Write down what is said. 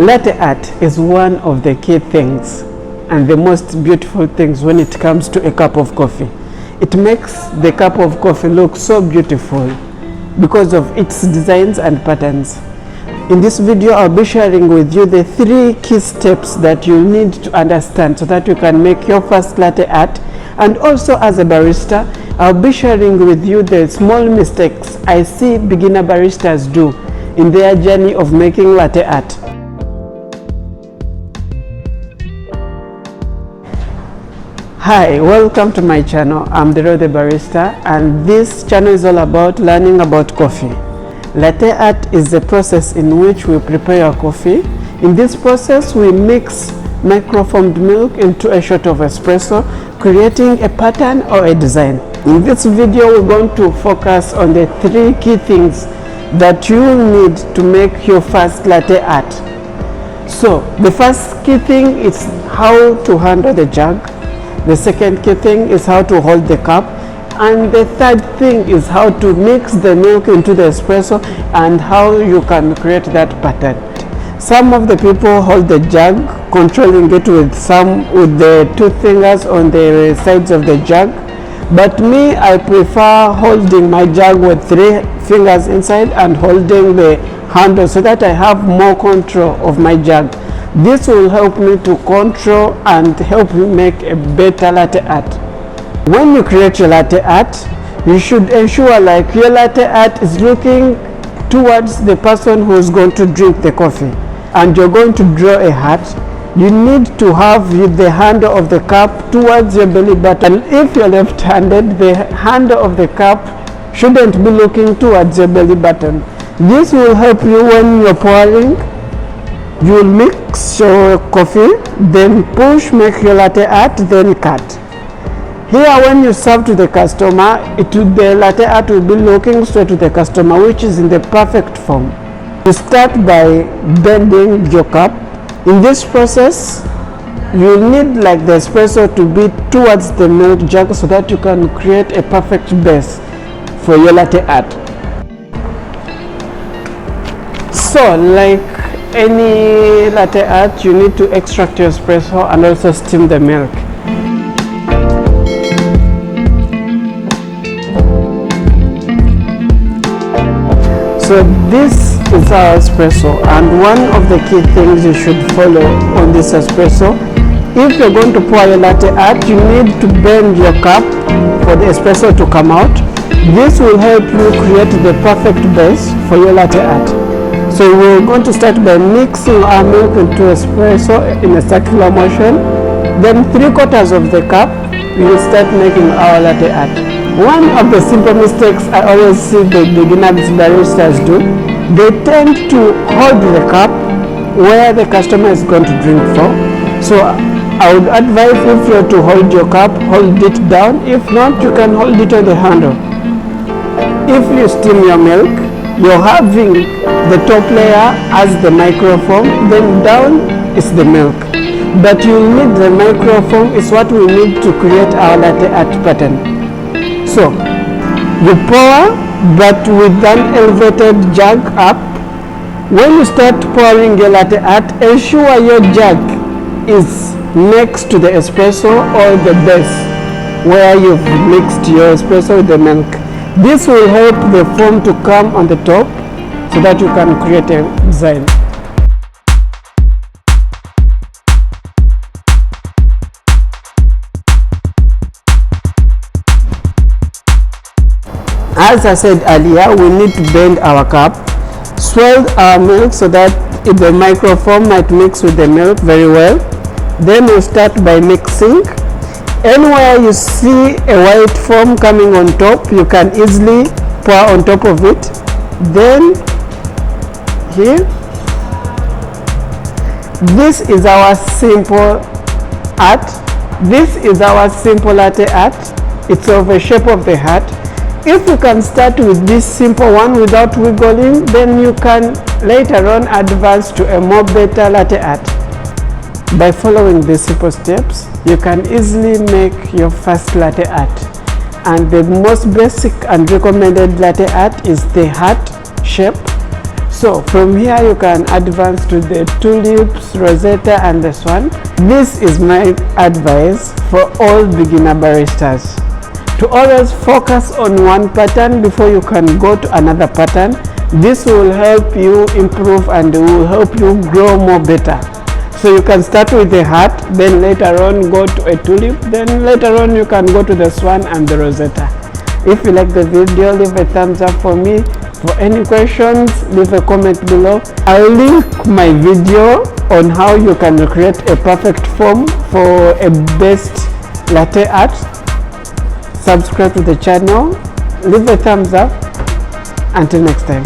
Latte art is one of the key things and the most beautiful things when it comes to a cup of coffee. It makes the cup of coffee look so beautiful because of its designs and patterns. In this video, I'll be sharing with you the 3 key steps that you need to understand so that you can make your first latte art. And also, as a barista, I'll be sharing with you the small mistakes I see beginner baristas do in their journey of making latte art. Hi, welcome to my channel. I'm the Barista, and this channel is all about learning about coffee. Latte art is the process in which we prepare our coffee. In this process, we mix microformed milk into a shot of espresso, creating a pattern or a design. In this video, we're going to focus on the 3 key things that you need to make your first latte art. So, the first key thing is how to handle the jug. The second key thing is how to hold the cup, and the third thing is how to mix the milk into the espresso and how you can create that pattern. Some of the people hold the jug, controlling it with the 2 fingers on the sides of the jug, but me, I prefer holding my jug with 3 fingers inside and holding the handle so that I have more control of my jug. This will help me to control and help you make a better latte art. When you create your latte art, you should ensure like your latte art is looking towards the person who is going to drink the coffee, and you're going to draw a heart. You need to have the handle of the cup towards your belly button. If you're left-handed, the handle of the cup shouldn't be looking towards your belly button. This will help you when you're pouring. You will mix your coffee, then push, make your latte art, then cut. Here, when you serve to the customer, the latte art will be looking straight to the customer, which is in the perfect form. You start by bending your cup. In this process, you need like the espresso to be towards the milk jug so that you can create a perfect base for your latte art. So, like any latte art, you need to extract your espresso and also steam the milk. So this is our espresso, and one of the key things you should follow on this espresso, if you're going to pour your latte art, you need to bend your cup for the espresso to come out. This will help you create the perfect base for your latte art. So we're going to start by mixing our milk into espresso in a circular motion. Then 3/4 of the cup, we will start making our latte art. One of the simple mistakes I always see the beginners baristas do, they tend to hold the cup where the customer is going to drink from. So I would advise, if you're to hold your cup, hold it down. If not, you can hold it on the handle. If you steam your milk, you're having the top layer as the microfoam, then down is the milk. But you need the microfoam, is what we need to create our latte art pattern. So, you pour, but with an elevated jug up. When you start pouring your latte art, ensure your jug is next to the espresso or the base where you've mixed your espresso with the milk. This will help the foam to come on the top so that you can create a design. As I said earlier, we need to bend our cup, swirl our milk so that the microfoam might mix with the milk very well. Then we'll start by mixing. Anywhere you see a white foam coming on top, you can easily pour on top of it. Then here, this is our simple art. This is our simple latte art. It's of a shape of the heart. If you can start with this simple one without wiggling, then you can later on advance to a more better latte art. By following these simple steps, you can easily make your first latte art. And the most basic and recommended latte art is the heart shape. So from here you can advance to the tulips, rosetta and the swan. This is my advice for all beginner baristas, to always focus on one pattern before you can go to another pattern. This will help you improve and will help you grow more better. So you can start with the heart, then later on go to a tulip, then later on you can go to the swan and the rosetta. If you like the video, leave a thumbs up for me. For any questions, leave a comment below. I'll link my video on how you can create a perfect form for a best latte art. Subscribe to the channel, leave a thumbs up. Until next time.